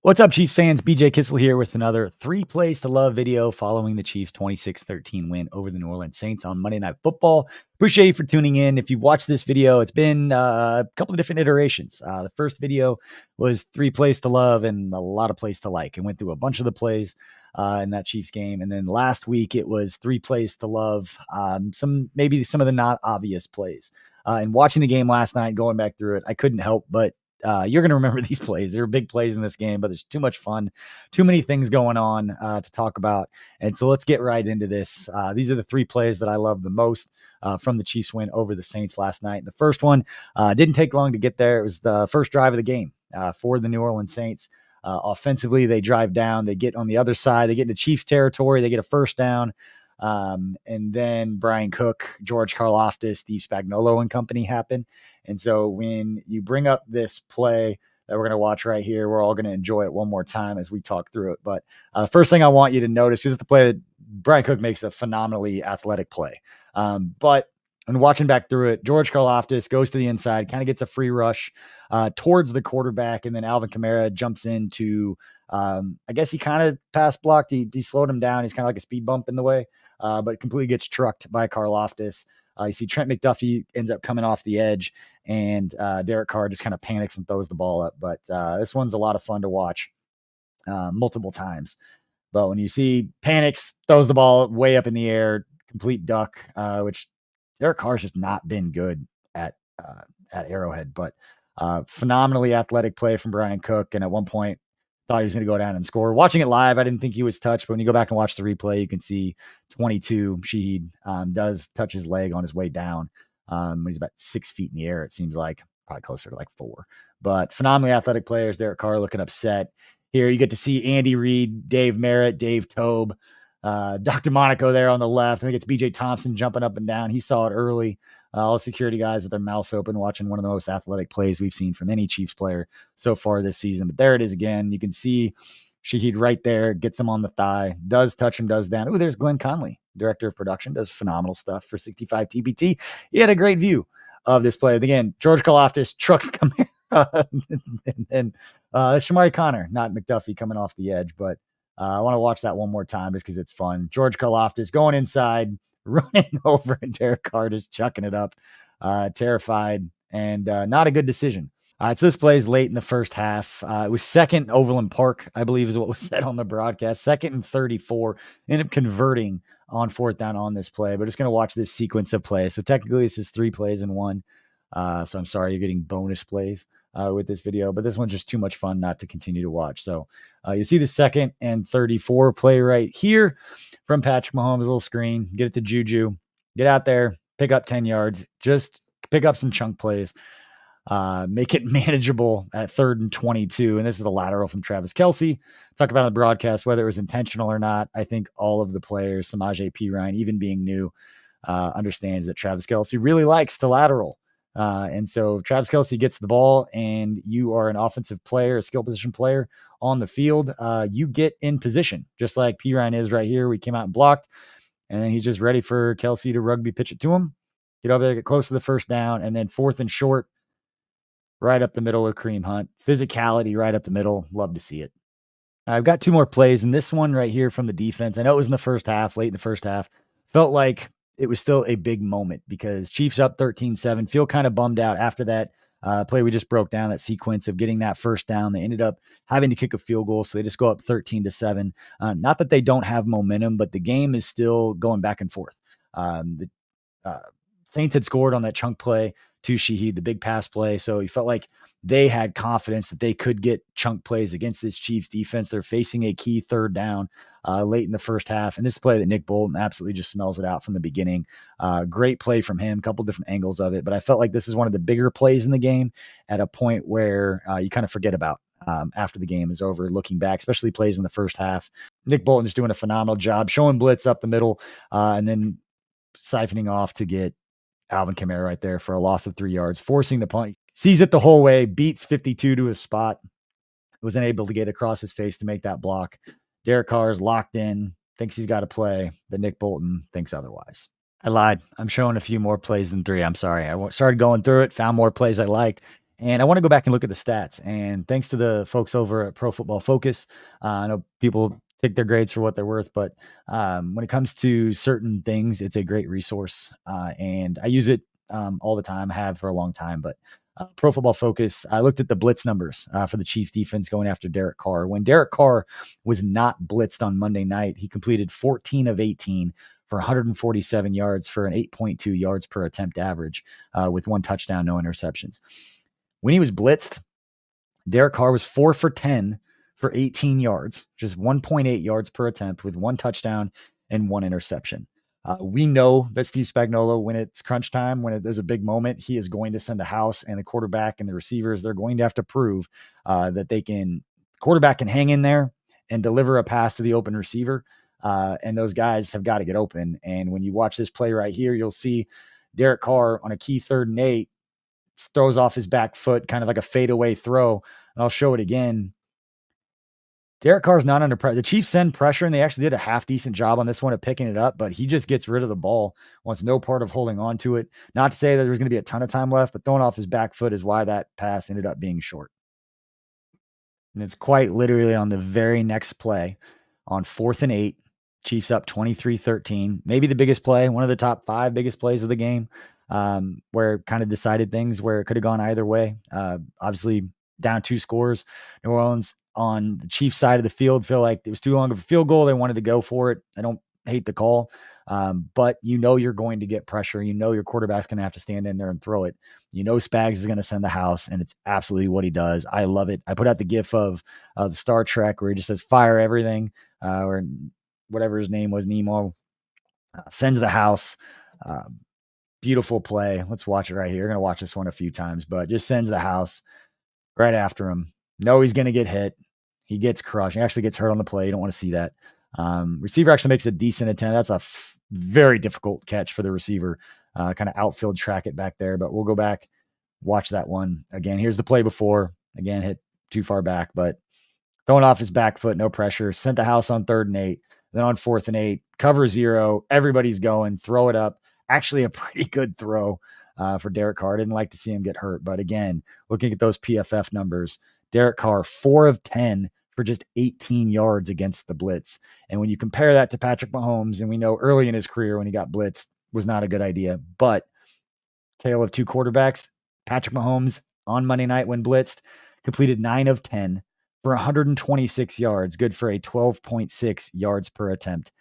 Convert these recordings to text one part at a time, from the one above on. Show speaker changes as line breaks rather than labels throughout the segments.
What's up, Chiefs fans? BJ Kissel here with another 3 plays to love video following the Chiefs' 26-13 win over the New Orleans Saints on Monday Night Football. Appreciate you for tuning in. If you've watched this video, it's been a couple of different iterations. The first video was 3 plays to love and a lot of plays to like, and went through a bunch of the plays in that Chiefs game. And then last week it was 3 plays to love, maybe some of the not obvious plays. And watching the game last night, going back through it, I couldn't help but you're going to remember these plays. There are big plays in this game, but there's too much fun, too many things going on to talk about. And so let's get right into this. These are the 3 plays that I love the most from the Chiefs win over the Saints last night. The first one didn't take long to get there. It was the first drive of the game for the New Orleans Saints. Offensively, they drive down. They get on the other side. They get into Chiefs territory. They get a first down. And then Brian Cook, George Karlaftis, Steve Spagnuolo and company happen. And so when you bring up this play that we're going to watch right here, we're all going to enjoy it one more time as we talk through it. But first thing I want you to notice is the play that Brian Cook makes a phenomenally athletic play. But when watching back through it, George Karlaftis goes to the inside, kind of gets a free rush towards the quarterback, and then Alvin Kamara jumps into, I guess he kind of pass blocked. He slowed him down. He's kind of like a speed bump in the way, but completely gets trucked by Karlaftis. You see Trent McDuffie ends up coming off the edge, and Derek Carr just kind of panics and throws the ball up. But this one's a lot of fun to watch multiple times. But when you see panics, throws the ball way up in the air, complete duck, which Derek Carr's just not been good at Arrowhead. But phenomenally athletic play from Brian Cook. And at one point, thought he was going to go down and score. Watching it live, I didn't think he was touched, but when you go back and watch the replay, you can see 22, Shaheed does touch his leg on his way down. He's about 6 feet in the air, it seems like, probably closer to like 4. But phenomenally athletic players. Derek Carr looking upset. Here you get to see Andy Reid, Dave Merritt, Dave Tobe, Dr. Monaco there on the left. I think it's BJ Thompson jumping up and down. He saw it early. All security guys with their mouths open, watching one of the most athletic plays we've seen from any Chiefs player so far this season. But there it is again. You can see Shaheed right there, gets him on the thigh, does touch him, does down. Oh, there's Glenn Conley, director of production, does phenomenal stuff for 65 TBT. He had a great view of this play. Again, George Karlaftis trucks Kamara, and that's Shamari Connor, not McDuffie, coming off the edge. But I want to watch that one more time just because it's fun. George Karlaftis going inside, running over, and Derek Carr just chucking it up, terrified, and not a good decision. So this play is late in the first half. It was second Overland Park, I believe is what was said on the broadcast. 2nd and 34. Ended up converting on 4th down on this play, but just going to watch this sequence of plays. So technically this is 3 plays in one. So I'm sorry you're getting bonus plays with this video, but this one's just too much fun not to continue to watch. So you see the 2nd and 34 play right here from Patrick Mahomes, little screen, get it to Juju, get out there, pick up 10 yards, just pick up some chunk plays, make it manageable at 3rd and 22. And this is the lateral from Travis Kelce. Talk about on the broadcast, whether it was intentional or not. I think all of the players, Samaje Perine, even being new, understands that Travis Kelce really likes to lateral. And so Travis Kelce gets the ball and you are an offensive player, a skill position player on the field. You get in position, just like Perine is right here. We came out and blocked, and then he's just ready for Kelce to rugby pitch it to him. Get over there, get close to the first down, and then 4th and short, right up the middle with Kareem Hunt. Physicality right up the middle. Love to see it. I've got 2 more plays, and this one right here from the defense. I know it was in the first half, late in the first half. Felt like it was still a big moment because Chiefs up 13-7, feel kind of bummed out after that play we just broke down, that sequence of getting that first down. They ended up having to kick a field goal, so they just go up 13-7. Not that they don't have momentum, but the game is still going back and forth. The Saints had scored on that chunk play to Shaheed, the big pass play, so he felt like they had confidence that they could get chunk plays against this Chiefs defense. They're facing a key 3rd down late in the first half. And this play that Nick Bolton absolutely just smells it out from the beginning. Great play from him, a couple different angles of it. But I felt like this is one of the bigger plays in the game at a point where you kind of forget about after the game is over, looking back, especially plays in the first half. Nick Bolton is doing a phenomenal job showing blitz up the middle and then siphoning off to get Alvin Kamara right there for a loss of 3 yards, forcing the punt. Sees it the whole way, beats 52 to his spot, was unable to get across his face to make that block. Derek Carr is locked in, thinks he's got to play, but Nick Bolton thinks otherwise. I lied. I'm showing a few more plays than 3. I'm sorry. I started going through it, found more plays I liked, And I want to go back and look at the stats. And thanks to the folks over at Pro Football Focus, I know people take their grades for what they're worth, but when it comes to certain things, it's a great resource. And I use it all the time. I have for a long time. But Pro Football Focus, I looked at the blitz numbers for the Chiefs defense going after Derek Carr. When Derek Carr was not blitzed on Monday night, he completed 14 of 18 for 147 yards for an 8.2 yards per attempt average with one touchdown, no interceptions. When he was blitzed, Derek Carr was 4 for 10 for 18 yards, just 1.8 yards per attempt with one touchdown and one interception. We know that Steve Spagnuolo, when it's crunch time, when there's a big moment, he is going to send a house, and the quarterback and the receivers, they're going to have to prove that quarterback can hang in there and deliver a pass to the open receiver. And those guys have got to get open. And when you watch this play right here, you'll see Derek Carr on a key 3rd and 8, throws off his back foot, kind of like a fadeaway throw. And I'll show it again. Derek Carr's not under pressure. The Chiefs send pressure, and they actually did a half decent job on this one of picking it up, but he just gets rid of the ball, wants no part of holding on to it. Not to say that there's going to be a ton of time left, but throwing off his back foot is why that pass ended up being short. And it's quite literally on the very next play on 4th and 8. Chiefs up 23-13. Maybe the biggest play, one of the top 5 biggest plays of the game, where it kind of decided things, where it could have gone either way. Obviously, down 2 scores. New Orleans on the Chiefs side of the field feel like it was too long of a field goal. They wanted to go for it. I don't hate the call, but you're going to get pressure. Your quarterback's going to have to stand in there and throw it. Spags is going to send the house, and it's absolutely what he does. I love it. I put out the gif of the Star Trek where he just says fire everything, or whatever his name was, Nemo, sends the house. Beautiful play. Let's watch it right here. We're going to watch this one a few times, but just sends the house right after him. No, he's going to get hit. He gets crushed. He actually gets hurt on the play. You don't want to see that. Receiver actually makes a decent attempt. That's a very difficult catch for the receiver. Kind of outfield track it back there, but we'll go back, watch that one again. Here's the play before. Again, hit too far back, but throwing off his back foot, no pressure. Sent the house on 3rd and 8. Then on 4th and 8, cover 0. Everybody's going. Throw it up. Actually, a pretty good throw for Derek Carr. Didn't like to see him get hurt. But again, looking at those PFF numbers, Derek Carr, 4 of 10 for just 18 yards against the blitz. And when you compare that to Patrick Mahomes, and we know early in his career when he got blitzed was not a good idea. But tale of 2 quarterbacks, Patrick Mahomes on Monday night when blitzed, completed 9 of 10 for 126 yards, good for a 12.6 yards per attempt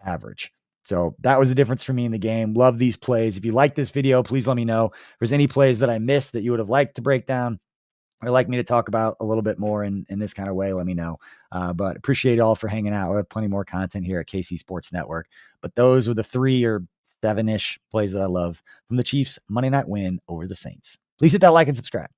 average. So that was the difference for me in the game. Love these plays. If you like this video, please let me know if there's any plays that I missed that you would have liked to break down or like me to talk about a little bit more in this kind of way. Let me know. But appreciate it all for hanging out. We'll have plenty more content here at KC Sports Network. But those were the 3 or 7-ish plays that I love from the Chiefs Monday night win over the Saints. Please hit that like and subscribe.